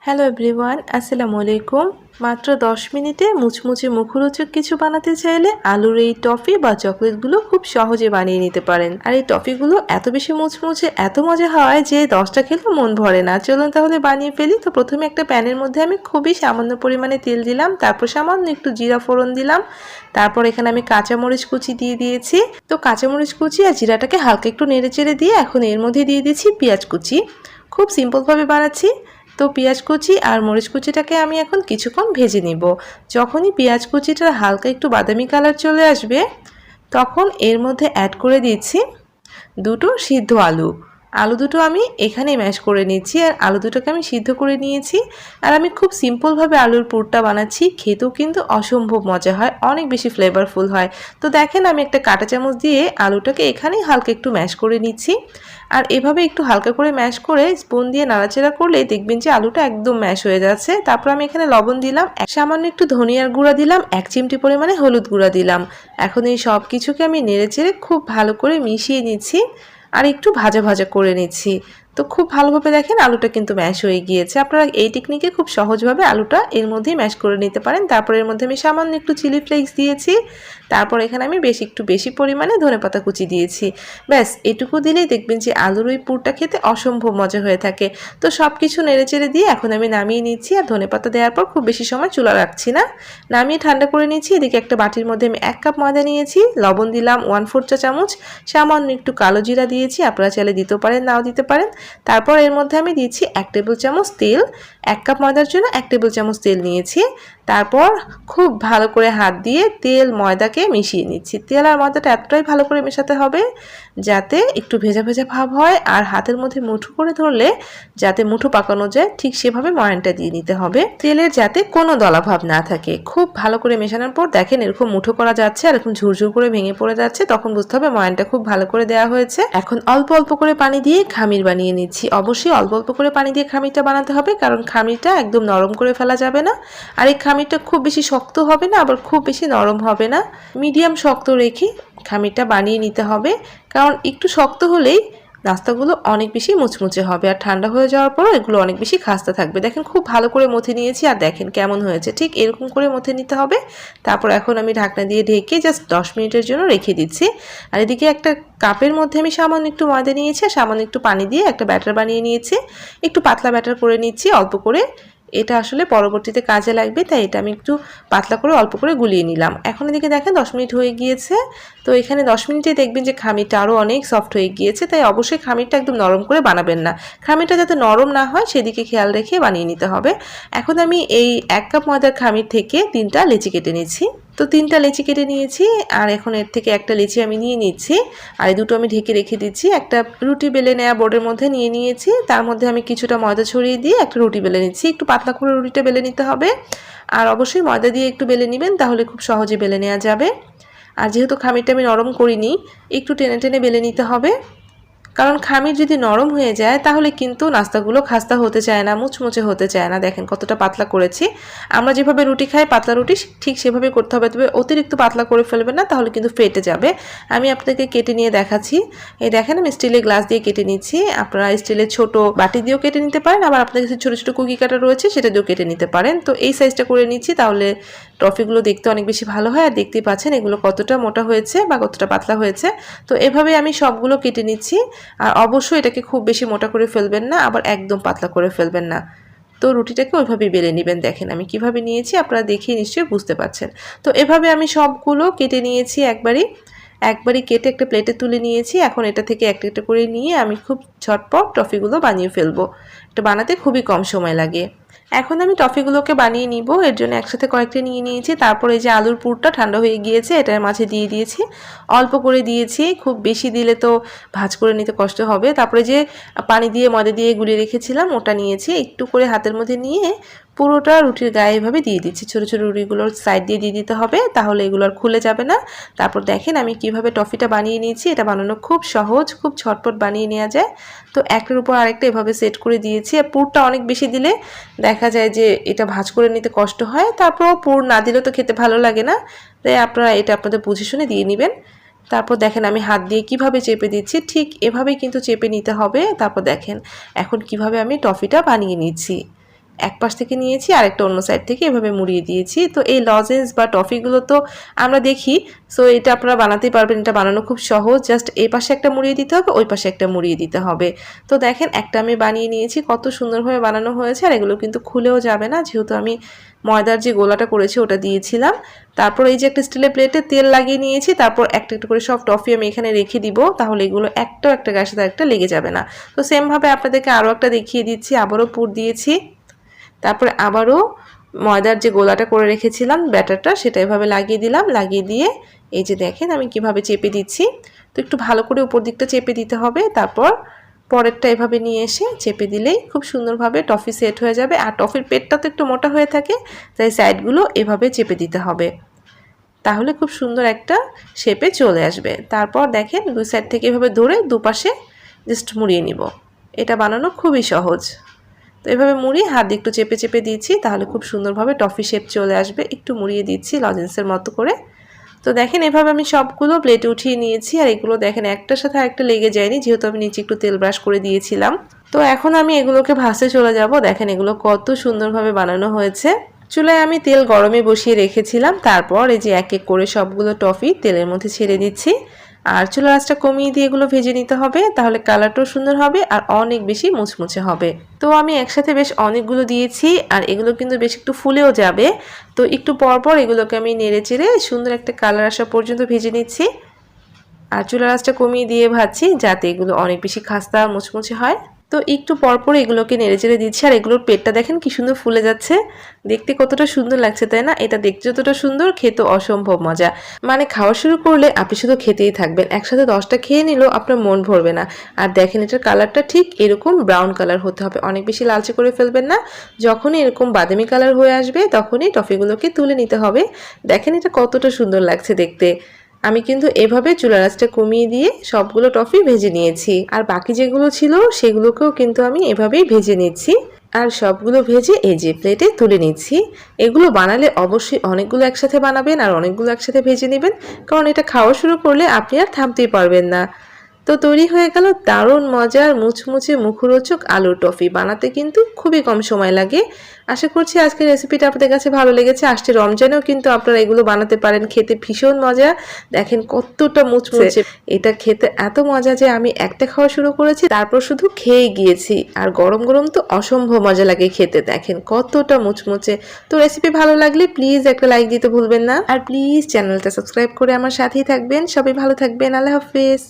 Hello everyone, আসসালামু আলাইকুম। মাত্র 10 মিনিটে মুচমুচে মুখরোচক কিছু বানাতে চাইলে আলুর এই টফি বা চকলেটগুলো খুব সহজে বানিয়ে নিতে পারেন। আর এই টফিগুলো এত বেশি মুচমুচে, এত মজা হয় যে 10টা খেলেও মন ভরে না। চলুন তাহলে বানিয়ে ফেলি। তো প্রথমে একটা প্যানের মধ্যে আমি খুবই সামান্য পরিমাণে তেল দিলাম, তারপর সামান্য একটু জিরা ফোড়ন দিলাম, তারপর এখানে আমি কাঁচামরিচ কুচি দিয়ে দিয়েছি। তো কাঁচামরিচ কুচি আর জিরাটাকে হালকা একটু নেড়ে চেড়ে দিয়ে এখন এর মধ্যে দিয়ে দিচ্ছি পেঁয়াজ কুচি। খুব সিম্পলভাবে বানাচ্ছি। তো পেঁয়াজ কুচি আর মরিচ কুচিটাকে আমি এখন কিছুক্ষণ ভেজে নিব। যখনই পেঁয়াজ কুচিটা হালকা একটু বাদামি কালার চলে আসবে তখন এর মধ্যে অ্যাড করে দিচ্ছি দুটো সিদ্ধ আলু। আলু দুটো আমি এখানেই ম্যাশ করে নিচ্ছি, আর আলু দুটোকে আমি সিদ্ধ করে নিয়েছি। আর আমি খুব সিম্পলভাবে আলুর পুরটা বানাচ্ছি, খেতেও কিন্তু অসম্ভব মজা হয়, অনেক বেশি ফ্লেভারফুল হয়। তো দেখেন আমি একটা কাঁটা চামচ দিয়ে আলুটাকে এখানেই হালকা একটু ম্যাশ করে নিচ্ছি। আর এভাবে একটু হালকা করে ম্যাশ করে স্পুন দিয়ে নাড়াচাড়া করলে দেখবেন যে আলুটা একদম ম্যাশ হয়ে যাচ্ছে। তারপর আমি এখানে লবণ দিলাম, সামান্য একটু ধনিয়ার গুঁড়া দিলাম, 1 চিমটি পরিমাণে হলুদ গুঁড়া দিলাম। এখন এই সব কিছুকে আমি নেড়েচেড়ে খুব ভালো করে মিশিয়ে নিচ্ছি আর একটু ভাজা ভাজা করে নিচ্ছি। তো খুব ভালোভাবে দেখেন আলুটা কিন্তু ম্যাশ হয়ে গিয়েছে। আপনারা এই টেকনিকে খুব সহজভাবে আলুটা এর মধ্যেই ম্যাশ করে নিতে পারেন। তারপর এর মধ্যে আমি সামান্য একটু চিলি ফ্লেক্স দিয়েছি। তারপর এখানে আমি একটু বেশি পরিমাণে ধনেপাতা কুচি দিয়েছি। ব্যাস এটুকু দিলেই দেখবেন যে আলুর ওই পুরটা খেতে অসম্ভব মজা হয়ে থাকে। তো সব কিছু নেড়েচেড়ে দিয়ে এখন আমি নামিয়ে নিচ্ছি। আর ধনেপাতা দেওয়ার পর খুব বেশি সময় চুলা রাখছি না, নামিয়ে ঠান্ডা করে নিচ্ছি। এদিকে একটা বাটির মধ্যে আমি 1 কাপ ময়দা নিয়েছি, লবণ দিলাম 1/4 চা চামচ, সামান্য একটু কালো জিরা দিয়েছি, আপনারা চাইলে দিতেও পারেন নাও দিতে পারেন। তারপর এর মধ্যে আমি দিচ্ছি 1 টেবিল চামচ তেল। 1 কাপ ময়দার জন্য 1 টেবিল চামচ তেল নিয়েছি। তারপর খুব ভালো করে হাত দিয়ে তেল ময়দাকে মিশিয়ে নিচ্ছি। তেল আর ময়দাটা এতটাই ভালো করে মেশাতে হবে যাতে একটু ভেজা ভেজা ভাব হয়, আর হাতের মধ্যে মুঠো করে ধরলে যাতে মুঠো পাকানো যায় ঠিক সেভাবে ময়ানটা দিয়ে নিতে হবে। তেলের যাতে কোনো দলা ভাব না থাকে। খুব ভালো করে মেশানোর পর দেখেন এরকম মুঠো করা যাচ্ছে আর এরকম ঝুরঝুর করে ভেঙে পড়ে যাচ্ছে, তখন বুঝতে হবে ময়ানটা খুব ভালো করে দেওয়া হয়েছে। এখন অল্প অল্প করে পানি দিয়ে খামির বানিয়ে নিচ্ছি। অবশ্যই অল্প অল্প করে পানি দিয়ে খামিরটা বানাতে হবে, কারণ খামিরটা একদম নরম করে ফেলা যাবে না। আর এই খামিরটা খুব বেশি শক্ত হবে না, আবার খুব বেশি নরম হবে না, মিডিয়াম শক্ত রেখে খামিরটা বানিয়ে নিতে হবে। কারণ একটু শক্ত হলেই নাস্তাগুলো অনেক বেশি মুচমুচে হবে, আর ঠান্ডা হয়ে যাওয়ার পরও এগুলো অনেক বেশি খাস্তা থাকবে। দেখেন খুব ভালো করে মথে নিয়েছি, আর দেখেন কেমন হয়েছে, ঠিক এরকম করে মথে নিতে হবে। তারপর এখন আমি ঢাকনা দিয়ে ঢেকে জাস্ট 10 মিনিটের জন্য রেখে দিচ্ছি। আর এদিকে একটা কাপের মধ্যে আমি সামান্য একটু ময়দা নিয়েছি আর সামান্য একটু পানি দিয়ে একটা ব্যাটার বানিয়ে নিয়েছি। একটু পাতলা ব্যাটার করে নিচ্ছি অল্প করে, এটা আসলে পরবর্তীতে কাজে লাগবে, তাই এটা আমি একটু পাতলা করে অল্প করে গুলিয়ে নিলাম। এখন এদিকে দেখেন 10 মিনিট হয়ে গিয়েছে। তো এখানে 10 মিনিটে দেখবেন যে খামিরটা আরও অনেক সফট হয়ে গিয়েছে, তাই অবশ্যই খামিরটা একদম নরম করে বানাবেন না। খামিরটা যাতে নরম না হয় সেদিকে খেয়াল রেখে বানিয়ে নিতে হবে। এখন আমি এই 1 কাপ ময়দার খামির থেকে 3টা লেচি কেটে নিচ্ছি। তো 3টা লেচি কেটে নিয়েছি, আর এখন এর থেকে একটা লেচি আমি নিয়ে নিচ্ছি, আর এই দুটো আমি ঢেকে রেখে দিচ্ছি। একটা রুটি বেলে নেওয়া বোর্ডের মধ্যে নিয়ে নিয়েছি, তার মধ্যে আমি কিছুটা ময়দা ছড়িয়ে দিয়ে একটা রুটি বেলে নিচ্ছি। একটু পাতলা করে রুটিটা বেলে নিতে হবে, আর অবশ্যই ময়দা দিয়ে একটু বেলে নেবেন, তাহলে খুব সহজে বেলে নেওয়া যাবে। আর যেহেতু খামিরটা আমি নরম করিনি, একটু টেনে টেনে বেলে নিতে হবে, কারণ খামির যদি নরম হয়ে যায় তাহলে কিন্তু নাস্তাগুলো খাস্তা হতে চায় না, মুচমুচে হতে চায় না। দেখেন কতটা পাতলা করেছি। আমরা যেভাবে রুটি খাই পাতলা রুটি, ঠিক সেভাবে করতে হবে, তবে অতিরিক্ত পাতলা করে ফেলবেন না, তাহলে কিন্তু ফেটে যাবে। আমি আপনাদেরকে কেটে নিয়ে দেখাচ্ছি। এই দেখেন আমি স্টিলের গ্লাস দিয়ে কেটে নিচ্ছি, আপনারা স্টিলের ছোট বাটি দিয়েও কেটে নিতে পারেন, আবার আপনাদের কাছে ছোটো ছোটো কুকি কাটা রয়েছে সেটা দিয়েও কেটে নিতে পারেন। তো এই সাইজটা করে নিচ্ছি, তাহলে টফিগুলো দেখতে অনেক বেশি ভালো হয়। আর দেখতেই পাচ্ছেন এগুলো কতটা মোটা হয়েছে বা কতটা পাতলা হয়েছে। তো এভাবে আমি সবগুলো কেটে নিচ্ছি। আর অবশ্যই এটাকে খুব বেশি মোটা করে ফেলবেন না, আবার একদম পাতলা করে ফেলবেন না। তো রুটিটাকে ওইভাবেই বেলে নেবেন। দেখেন আমি কিভাবে নিয়েছি আপনারা দেখেই নিশ্চয়ই বুঝতে পারছেন। তো এভাবে আমি সবগুলো কেটে নিয়েছি, একবারই কেটে একটা প্লেটে তুলে নিয়েছি। এখন এটা থেকে একটা একটা করে নিয়ে আমি খুব ঝটপট টফিগুলো বানিয়ে ফেলবো। এটা বানাতে খুবই কম সময় লাগে। এখন আমি টফিগুলোকে বানিয়ে নিব, এর জন্য একসাথে কয়েকটা নিয়ে নিয়েছি। তারপরে এই যে আলুর পুরটা ঠান্ডা হয়ে গিয়েছে, এটার মাঝে দিয়ে দিয়েছি, অল্প করে দিয়েছি, খুব বেশি দিলে তো ভাঁজ করে নিতে কষ্ট হবে। তারপরে যে পানি দিয়ে ময়দা দিয়ে গুলিয়ে রেখেছিলাম ওটা নিয়েছি, একটু করে হাতের মধ্যে নিয়ে পুরোটা রুটির গায়ে এভাবে দিয়ে দিচ্ছি। ছোটো ছোটো রুটিগুলোর সাইড দিয়ে দিয়ে দিতে হবে, তাহলে এগুলো আর খুলে যাবে না। তারপর দেখেন আমি কিভাবে টফিটা বানিয়ে নিয়েছি। এটা বানানো খুব সহজ, খুব ঝটপট বানিয়ে নেওয়া যায়। তো একটার উপর আরেকটা এভাবে সেট করে দিয়েছি। আর পুরটা অনেক বেশি দিলে দেখা যায় যে এটা ভাঁজ করে নিতে কষ্ট হয়, তারপরও পুর না দিলে তো খেতে ভালো লাগে না, তাই আপনারা এটা আপনাদের বুঝে শুনে দিয়ে নেবেন। তারপর দেখেন আমি হাত দিয়ে কিভাবে চেপে দিচ্ছি, ঠিক এভাবেই কিন্তু চেপে নিতে হবে। তারপর দেখেন এখন কিভাবে আমি টফিটা বানিয়ে নিচ্ছি। এক পাশ থেকে নিয়েছি আর একটা অন্য সাইড থেকে এভাবে মুড়িয়ে দিয়েছি। তো এই লজেন্স বা টফিগুলো তো আমরা দেখি, সো এটা আপনারা বানাতেই পারবেন। এটা বানানো খুব সহজ, জাস্ট এই পাশে একটা মুড়িয়ে দিতে হবে, ওই পাশে একটা মুড়িয়ে দিতে হবে। তো দেখেন একটা আমি বানিয়ে নিয়েছি, কত সুন্দরভাবে বানানো হয়েছে। আর এগুলো কিন্তু খুলেও যাবে না, যেহেতু আমি ময়দার যে গোলাটা করেছি ওটা দিয়েছিলাম। তারপর এই যে একটা স্টিলের প্লেটে তেল লাগিয়ে নিয়েছি, তারপর একটা একটা করে সব টফি আমি এখানে রেখে দিব, তাহলে এগুলো একটাও একটা গাছের সাথে একটা লেগে যাবে না। তো সেমভাবে আপনাদেরকে আরও একটা দেখিয়ে দিচ্ছি, আবারও পুর দিয়েছি, তারপরে আবারও ময়দার যে গোলাটা করে রেখেছিলাম ব্যাটারটা সেটা এভাবে লাগিয়ে দিলাম। লাগিয়ে দিয়ে এই যে দেখেন আমি কিভাবে চেপে দিচ্ছি। তো একটু ভালো করে উপর দিকটা চেপে দিতে হবে, তারপর পরেরটা এভাবে নিয়ে এসে চেপে দিলেই খুব সুন্দরভাবে টফি সেট হয়ে যাবে। আর টফির পেটটা তো একটু মোটা হয়ে থাকে, তাই সাইডগুলো এভাবে চেপে দিতে হবে, তাহলে খুব সুন্দর একটা শেপে চলে আসবে। তারপর দেখেন দুই সাইড থেকে এভাবে ধরে দুপাশে জাস্ট মুড়িয়ে নিব। এটা বানানো খুবই সহজ। তো এভাবে মুড়িয়ে হাত দিয়ে একটু চেপে চেপে দিয়েছি, তাহলে খুব সুন্দরভাবে টফি শেপ চলে আসবে। একটু মুড়িয়ে দিচ্ছি লজেন্সের মতো করে। তো দেখেন এভাবে আমি সবগুলো প্লেটে উঠিয়ে নিয়েছি। আর এগুলো দেখেন একটার সাথে একটা লেগে যায়নি, যেহেতু আমি নিচে একটু তেল ব্রাশ করে দিয়েছিলাম। তো এখন আমি এগুলোকে ভাজতে চলে যাব। দেখেন এগুলো কত সুন্দরভাবে বানানো হয়েছে। চুলায় আমি তেল গরমে বসিয়ে রেখেছিলাম, তারপর এই যে এক এক করে সবগুলো টফি তেলের মধ্যে ছেড়ে দিচ্ছি। আর চুলার আঁচটা কমিয়ে দিয়ে এগুলো ভেজে নিতে হবে, তাহলে কালারটাও সুন্দর হবে আর অনেক বেশি মুচমুচে হবে। তো আমি একসাথে বেশ অনেকগুলো দিয়েছি, আর এগুলো কিন্তু বেশ একটু ফুলেও যাবে। তো একটু পরপর এগুলোকে আমি নেড়ে চেড়ে সুন্দর একটা কালার আসা পর্যন্ত ভেজে নিচ্ছি। আর চুলার আঁচটা কমিয়ে দিয়ে ভাজছি, যাতে এগুলো অনেক বেশি খাস্তা মুচমুচে হয়। তো একটু পরপর এগুলোকে নেড়ে চেড়ে দিচ্ছি। আর এগুলোর পেটটা দেখেন কি সুন্দর ফুলে যাচ্ছে, দেখতে কতটা সুন্দর লাগছে তাই না? এটা দেখতে যতটা সুন্দর, খেতে অসম্ভব মজা। মানে খাওয়া শুরু করলে আপনি শুধু খেতেই থাকবেন, একসাথে 10টা খেয়ে নিলেও আপনার মন ভরবে না। আর দেখেন এটার কালারটা ঠিক এরকম ব্রাউন কালার হতে হবে, অনেক বেশি লালচে করে ফেলবেন না। যখনই এরকম বাদামি কালার হয়ে আসবে তখনই টফিগুলোকে তুলে নিতে হবে। দেখেন এটা কতটা সুন্দর লাগছে দেখতে। আমি কিন্তু এভাবে চুলার আঁচটা কমিয়ে দিয়ে সবগুলো টফি ভেজে নিয়েছি, আর বাকি যেগুলো ছিল সেগুলোকেও কিন্তু আমি এভাবেই ভেজে নিচ্ছি। আর সবগুলো ভেজে এই যে প্লেটে তুলে নিচ্ছি। এগুলো বানালে অবশ্যই অনেকগুলো একসাথে বানাবেন আর অনেকগুলো একসাথে ভেজে নেবেন, কারণ এটা খাওয়া শুরু করলে আপনি আর থামতেই পারবেন না। তো তৈরি হয়ে গেল দারুণ মজার মুচমুচে মুখরোচক আলুর টফি। বানাতে কিন্তু খুবই কম সময় লাগে। আশা করছি আজকের রেসিপিটা আপনাদের কাছে ভালো লেগেছে। আসছে রমজানেও কিন্তু আপনারা এগুলো বানাতে পারেন, খেতে ভীষণ মজা। দেখেন কতটা মুচমুচে, এটা খেতে এত মজা যে আমি একটা খাওয়া শুরু করেছি, তারপর শুধু খেয়ে গিয়েছি। আর গরম গরম তো অসম্ভব মজা লাগে খেতে, দেখেন কতটা মুচমুচে। তো রেসিপি ভালো লাগলে প্লিজ একটা লাইক দিতে ভুলবেন না, আর প্লিজ চ্যানেলটা সাবস্ক্রাইব করে আমার সাথেই থাকবেন। সবাই ভালো থাকবেন, আল্লাহ হাফেজ।